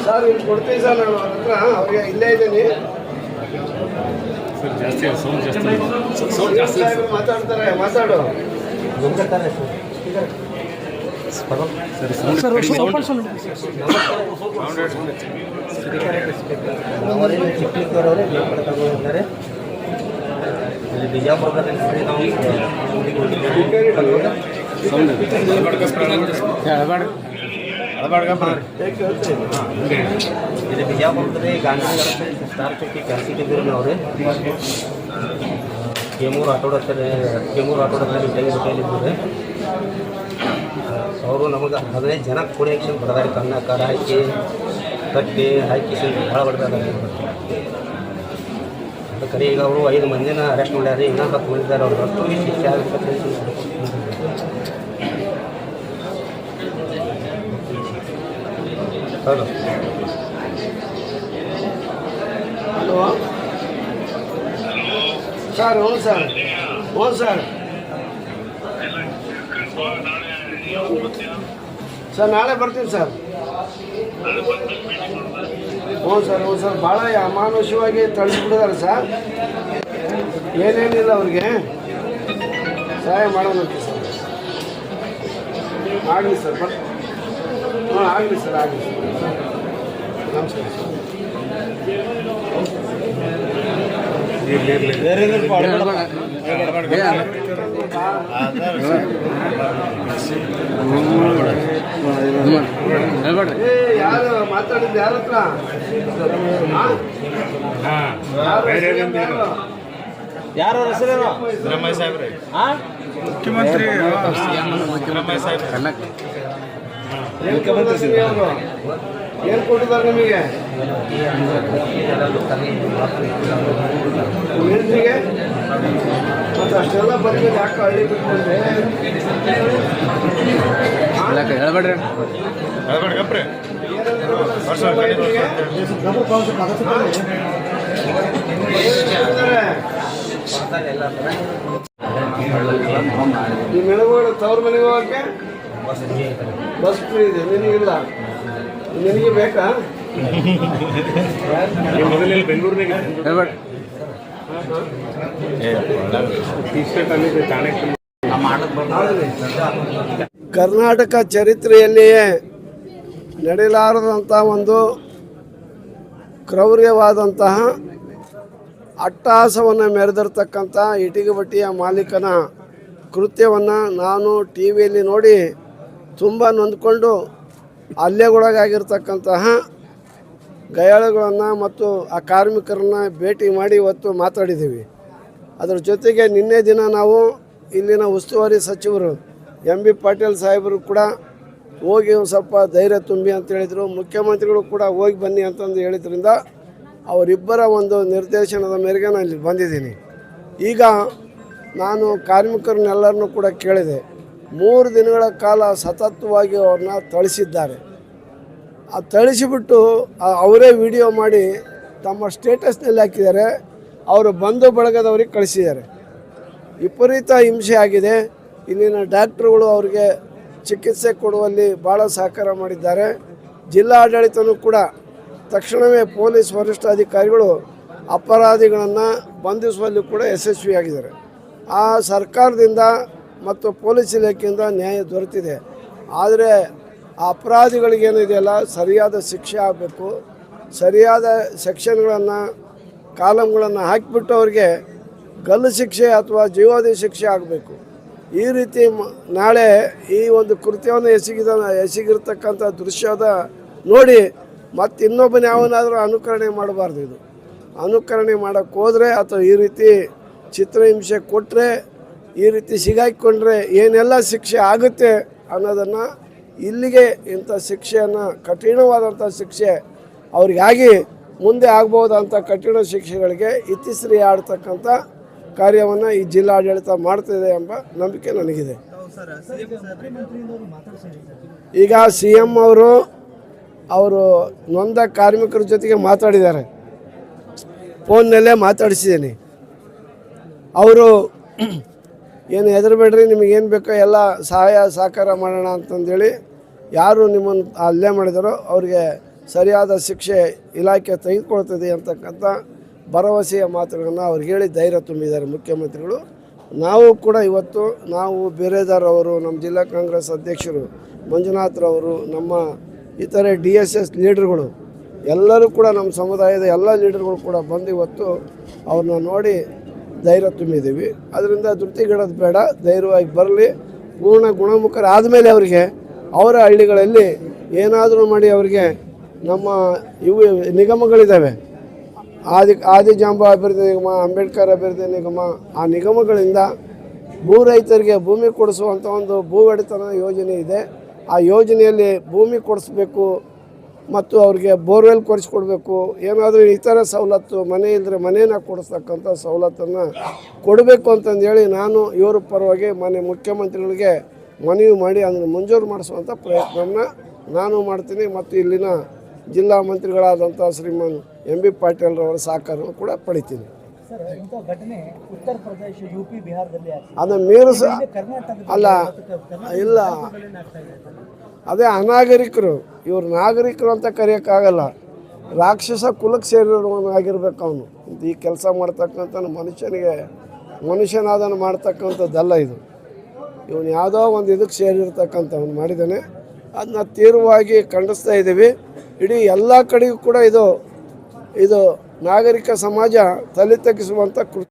Sir ಇಲ್ಲಿ ಕೊಡ್ತೀವಿ sir, ನಾನು ಹತ್ರ ಅವ್ರಿಗೆ ಇಲ್ಲೇ ಇದ್ದೀನಿ. ಮಾತಾಡ್ತಾರೆ, ಮಾತಾಡು. ಚಿಕ್ಕಲಿಕ್ಕವರವರೇ ತಗೊಂಡಿದ್ದಾರೆ. ಇಲ್ಲಿ ಬಿಜಾಪುರದಲ್ಲಿ ನಾವು ಇಲ್ಲಿ ಬಿಜಾಪುರದಲ್ಲಿ ಗಾಂಧಿನಗರ ಸ್ಟಾರ್ ಚೌಕಿ ಕೆಲಸಕ್ಕಿದ್ದೀರಿ ಅವರೇ. ಕೇಮೂರು ಆಟೋಡಲ್ಲಿ ಬಿಟ್ಟಿದ್ದಾರೆ. ಅವರು ನಮಗೆ 15 ಜನ ಕೂಡಿ ಹಾಕಿ ಬಡದಾರಿ ಕಣ್ಣ ಕಾಡ ಹಾಕಿ ಕಟ್ಟಿ ಹಾಕಿ ಭಾಳ ಬಡ್ದಾರೆ. ಅದಕ್ಕೆ ಈಗ ಅವರು 5 ಮಂದಿನ ಅರೆಸ್ಟ್ ಮಾಡ್ಯಾರ. ಇನ್ನೂ 10 ಮಂದಿ ಇದ್ದಾರೆ. ಅವ್ರಿಗೆ ಅಷ್ಟು ಶಿಕ್ಷೆ ಆಗಬೇಕು. ಹೌದು. Hello sir. ಹ್ಞೂ ಸರ್, ಹ್ಞೂ ಸರ್. ಸರ್ ನಾಳೆ ಬರ್ತೀನಿ ಸರ್. ಹ್ಞೂ ಸರ್, ಹ್ಞೂ ಸರ್. ಭಾಳ ಅಮಾನುಷವಾಗಿ ತಳಿಸ್ಬಿಟ್ಟಿದ್ದಾರೆ ಸರ್. ಏನೇನಿಲ್ಲ ಅವ್ರಿಗೆ ಸಹಾಯ ಮಾಡೋಣಂತೆ ಸರ್. ಆಗಲಿ ಸರ್, ಹ್ಞೂ ಆಗಲಿ ಸರ್, ಆಗಲಿ ಸರ್. ನಮಸ್ಕಾರ ಸರ್. ಯಾರು ಮಾತಾಡಿದ್ದು? ಯಾರ ಹತ್ರ? ಯಾರು ಹೆಸರೇನು? ಮುಖ್ಯಮಂತ್ರಿ ಏನು ಕೊಟ್ಟಿದ್ದಾರೆ ನಿಮಗೆ? ಮೆಣಸಿಗೆ ಮತ್ತು ಅಷ್ಟೆಲ್ಲ ಬಂದ್ಮೇಲೆ ಯಾಕೆ ಹಳ್ಳಿ ಬಿಟ್ಕೊಂಡ್ರೆ? ಈ ಮೆಳಗೋಡು ತವ್ರ ಮನೆಗೆ ಹೋಗಕ್ಕೆ ಬಸ್ ಫ್ರೀ ಇದೆ, ನಿನಗಿಲ್ಲ. ನಿನಗೆ ಬೇಕಾ? ಕರ್ನಾಟಕ ಚರಿತ್ರೆಯಲ್ಲಿಯೇ ನಡೆಯಲಾರದಂಥ ಒಂದು ಕ್ರೌರ್ಯವಾದಂತಹ ಅಟ್ಟಹಾಸವನ್ನು ಮೆರೆದಿರ್ತಕ್ಕಂಥ ಇಟಿಗೆ ಬಟ್ಟಿಯ ಮಾಲೀಕನ ಕೃತ್ಯವನ್ನು ನಾನು ಟಿ ವಿಯಲ್ಲಿ ನೋಡಿ ತುಂಬ ನೊಂದ್ಕೊಂಡು ಹಲ್ಲೆಗೊಳಗಾಗಿರ್ತಕ್ಕಂತಹ ಗಾಯಾಳುಗಳನ್ನು ಮತ್ತು ಆ ಕಾರ್ಮಿಕರನ್ನು ಭೇಟಿ ಮಾಡಿ ಇವತ್ತು ಮಾತಾಡಿದ್ದೀವಿ. ಅದರ ಜೊತೆಗೆ ನಿನ್ನೆ ದಿನ ನಾವು ಇಲ್ಲಿನ ಉಸ್ತುವಾರಿ ಸಚಿವರು MB ಪಾಟೀಲ್ ಸಾಹೇಬರು ಕೂಡ ಹೋಗಿ ಸ್ವಲ್ಪ ಧೈರ್ಯ ತುಂಬಿ ಅಂತ ಹೇಳಿದರು. ಮುಖ್ಯಮಂತ್ರಿಗಳು ಕೂಡ ಹೋಗಿ ಬನ್ನಿ ಅಂತಂದು ಹೇಳಿದ್ರಿಂದ ಅವರಿಬ್ಬರ ಒಂದು ನಿರ್ದೇಶನದ ಮೇರೆಗೆ ನಾನು ಇಲ್ಲಿ ಬಂದಿದ್ದೀನಿ. ಈಗ ನಾನು ಕಾರ್ಮಿಕರನ್ನೆಲ್ಲರನ್ನೂ ಕೂಡ ಕೇಳಿದೆ. 3 ದಿನಗಳ ಕಾಲ ಸತತವಾಗಿ ಅವ್ರನ್ನ ಥಳಿಸಿದ್ದಾರೆ. ಆ ಥಳಿಸಿಬಿಟ್ಟು ಅವರೇ ವಿಡಿಯೋ ಮಾಡಿ ತಮ್ಮ ಸ್ಟೇಟಸ್ನಲ್ಲಿ ಹಾಕಿದ್ದಾರೆ. ಅವರು ಬಂಧು ಬಳಗದವ್ರಿಗೆ ಕಳಿಸಿದ್ದಾರೆ. ವಿಪರೀತ ಹಿಂಸೆ ಆಗಿದೆ. ಇಲ್ಲಿನ ಡಾಕ್ಟ್ರುಗಳು ಅವರಿಗೆ ಚಿಕಿತ್ಸೆ ಕೊಡುವಲ್ಲಿ ಭಾಳ ಸಹಕಾರ ಮಾಡಿದ್ದಾರೆ. ಜಿಲ್ಲಾಡಳಿತನೂ ಕೂಡ ತಕ್ಷಣವೇ ಪೊಲೀಸ್ ವರಿಷ್ಠಾಧಿಕಾರಿಗಳು ಅಪರಾಧಿಗಳನ್ನು ಬಂಧಿಸುವಲ್ಲಿ ಕೂಡ ಯಶಸ್ವಿಯಾಗಿದ್ದಾರೆ. ಆ ಸರ್ಕಾರದಿಂದ ಮತ್ತು ಪೊಲೀಸ್ ಇಲಾಖೆಯಿಂದ ನ್ಯಾಯ ದೊರೆತಿದೆ. ಆದರೆ ಆ ಅಪರಾಧಿಗಳಿಗೇನಿದೆಯಲ್ಲ ಸರಿಯಾದ ಶಿಕ್ಷೆ ಆಗಬೇಕು. ಸರಿಯಾದ ಸೆಕ್ಷನ್ಗಳನ್ನು ಕಾಲಮ್ಗಳನ್ನು ಹಾಕಿಬಿಟ್ಟು ಅವ್ರಿಗೆ ಗಲ್ಲು ಶಿಕ್ಷೆ ಅಥವಾ ಜೀವಾವಧಿ ಶಿಕ್ಷೆ ಆಗಬೇಕು. ಈ ರೀತಿ ನಾಳೆ ಈ ಒಂದು ಕೃತ್ಯವನ್ನು ಎಸಗಿರ್ತಕ್ಕಂಥ ದೃಶ್ಯದ ನೋಡಿ ಮತ್ತು ಇನ್ನೊಬ್ಬನ ಯಾವನಾದರೂ ಅನುಕರಣೆ ಮಾಡಬಾರ್ದು. ಇದು ಅನುಕರಣೆ ಮಾಡೋಕ್ಕೆ ಹೋದರೆ ಅಥವಾ ಈ ರೀತಿ ಚಿತ್ರಹಿಂಸೆ ಕೊಟ್ಟರೆ, ಈ ರೀತಿ ಸಿಗಾಕೊಂಡ್ರೆ ಏನೆಲ್ಲ ಶಿಕ್ಷೆ ಆಗುತ್ತೆ ಅನ್ನೋದನ್ನು ಇಲ್ಲಿಗೆ ಇಂಥ ಶಿಕ್ಷೆಯನ್ನು ಕಠಿಣವಾದಂಥ ಶಿಕ್ಷೆ ಅವ್ರಿಗಾಗಿ ಮುಂದೆ ಆಗ್ಬೋದಂಥ ಕಠಿಣ ಶಿಕ್ಷೆಗಳಿಗೆ ಇತಿಶ್ರೀ ಆಡ್ತಕ್ಕಂಥ ಕಾರ್ಯವನ್ನು ಈ ಜಿಲ್ಲಾಡಳಿತ ಮಾಡ್ತಿದೆ ಎಂಬ ನಂಬಿಕೆ ನನಗಿದೆ. ಈಗ CM ಅವರು ನೊಂದ ಕಾರ್ಮಿಕರ ಜೊತೆಗೆ ಮಾತಾಡಿದ್ದಾರೆ. ಫೋನ್ನಲ್ಲೇ ಮಾತಾಡಿಸಿದ್ದೀನಿ. ಅವರು ಏನು ಹೆದರಬೇಡ್ರಿ, ನಿಮಗೇನು ಬೇಕೋ ಎಲ್ಲ ಸಹಾಯ ಸಹಕಾರ ಮಾಡೋಣ ಅಂತಂದೇಳಿ ಯಾರು ನಿಮ್ಮನ್ನು ಹಲ್ಲೆ ಮಾಡಿದಾರೋ ಅವರಿಗೆ ಸರಿಯಾದ ಶಿಕ್ಷೆ ಇಲಾಖೆ ತೆಗೆದುಕೊಳ್ತದೆ ಅಂತಕ್ಕಂಥ ಭರವಸೆಯ ಮಾತುಗಳನ್ನು ಅವ್ರಿಗೆ ಹೇಳಿ ಧೈರ್ಯ ತುಂಬಿದ್ದಾರೆ ಮುಖ್ಯಮಂತ್ರಿಗಳು. ನಾವು ಕೂಡ ಇವತ್ತು ನಾವು ಬೇರೆದಾರ್ ಅವರು, ನಮ್ಮ ಜಿಲ್ಲಾ ಕಾಂಗ್ರೆಸ್ ಅಧ್ಯಕ್ಷರು ಮಂಜುನಾಥ್ರವರು, ನಮ್ಮ ಇತರೆ DSS ಲೀಡರ್ಗಳು ಎಲ್ಲರೂ ಕೂಡ ನಮ್ಮ ಸಮುದಾಯದ ಎಲ್ಲ ಲೀಡರ್ಗಳು ಕೂಡ ಬಂದು ಇವತ್ತು ಅವ್ರನ್ನ ನೋಡಿ ಧೈರ್ಯ ತುಂಬಿದ್ದೀವಿ. ಅದರಿಂದ ಧೃತಿಗೆಡೋದು ಬೇಡ, ಧೈರ್ಯವಾಗಿ ಬರಲಿ. ಪೂರ್ಣ ಗುಣಮುಖರಾದಮೇಲೆ ಅವರಿಗೆ ಅವರ ಹಳ್ಳಿಗಳಲ್ಲಿ ಏನಾದರೂ ಮಾಡಿ ಅವರಿಗೆ ನಮ್ಮ ಇವು ನಿಗಮಗಳಿದ್ದಾವೆ, ಆದಿಜಾಂಬ ಅಭಿವೃದ್ಧಿ ನಿಗಮ, ಅಂಬೇಡ್ಕರ್ ಅಭಿವೃದ್ಧಿ ನಿಗಮ, ಆ ನಿಗಮಗಳಿಂದ ಭೂ ರೈತರಿಗೆ ಭೂಮಿ ಕೊಡಿಸುವಂಥ ಒಂದು ಭೂ ಒಡೆತನ ಯೋಜನೆ ಇದೆ. ಆ ಯೋಜನೆಯಲ್ಲಿ ಭೂಮಿ ಕೊಡಿಸ್ಬೇಕು ಮತ್ತು ಅವ್ರಿಗೆ ಬೋರ್ವೆಲ್ ಕೊಡಿಸ್ಕೊಡ್ಬೇಕು, ಏನಾದರೂ ಇತರ ಸವಲತ್ತು, ಮನೆ ಇಲ್ಲದ್ರೆ ಮನೇನ ಕೊಡಿಸ್ತಕ್ಕಂಥ ಸವಲತ್ತನ್ನು ಕೊಡಬೇಕು ಅಂತಂದೇಳಿ ನಾನು ಇವ್ರ ಪರವಾಗಿ ಮನೆ ಮುಖ್ಯಮಂತ್ರಿಗಳಿಗೆ ಮನವಿ ಮಾಡಿ ಅದನ್ನು ಮಂಜೂರು ಮಾಡಿಸುವಂಥ ಪ್ರಯತ್ನವನ್ನು ನಾನು ಮಾಡ್ತೀನಿ. ಮತ್ತು ಇಲ್ಲಿನ ಜಿಲ್ಲಾ ಮಂತ್ರಿಗಳಾದಂಥ ಶ್ರೀಮಾನ್ MB ಪಾಟೀಲ್ರವರ ಸಹಕಾರವನ್ನು ಕೂಡ ಪಡಿತೀನಿ. ಅದನ್ನು ಮೀರಿಸ ಅಲ್ಲ ಇಲ್ಲ, ಅದೇ ಅನಾಗರಿಕರು, ಇವರು ನಾಗರಿಕರು ಅಂತ ಕರೆಯೋಕ್ಕಾಗಲ್ಲ. ರಾಕ್ಷಸ ಕುಲಕ್ಕೆ ಸೇರಿರೋನಾಗಿರ್ಬೇಕು ಅವನು. ಈ ಕೆಲಸ ಮಾಡ್ತಕ್ಕಂಥ ಮನುಷ್ಯನಾದನ್ನು ಮಾಡ್ತಕ್ಕಂಥದ್ದಲ್ಲ ಇದು. ಇವನು ಯಾವುದೋ ಒಂದು ಇದಕ್ಕೆ ಸೇರಿರ್ತಕ್ಕಂಥವ್ನು ಮಾಡಿದ್ದಾನೆ. ಅದನ್ನ ತೀವ್ರವಾಗಿ ಖಂಡಿಸ್ತಾ ಇದ್ದೀವಿ. ಇಡೀ ಎಲ್ಲ ಕಡೆಗೂ ಕೂಡ ಇದು ನಾಗರಿಕ ಸಮಾಜ ತಲೆ ತಗ್ಗಿಸುವಂಥ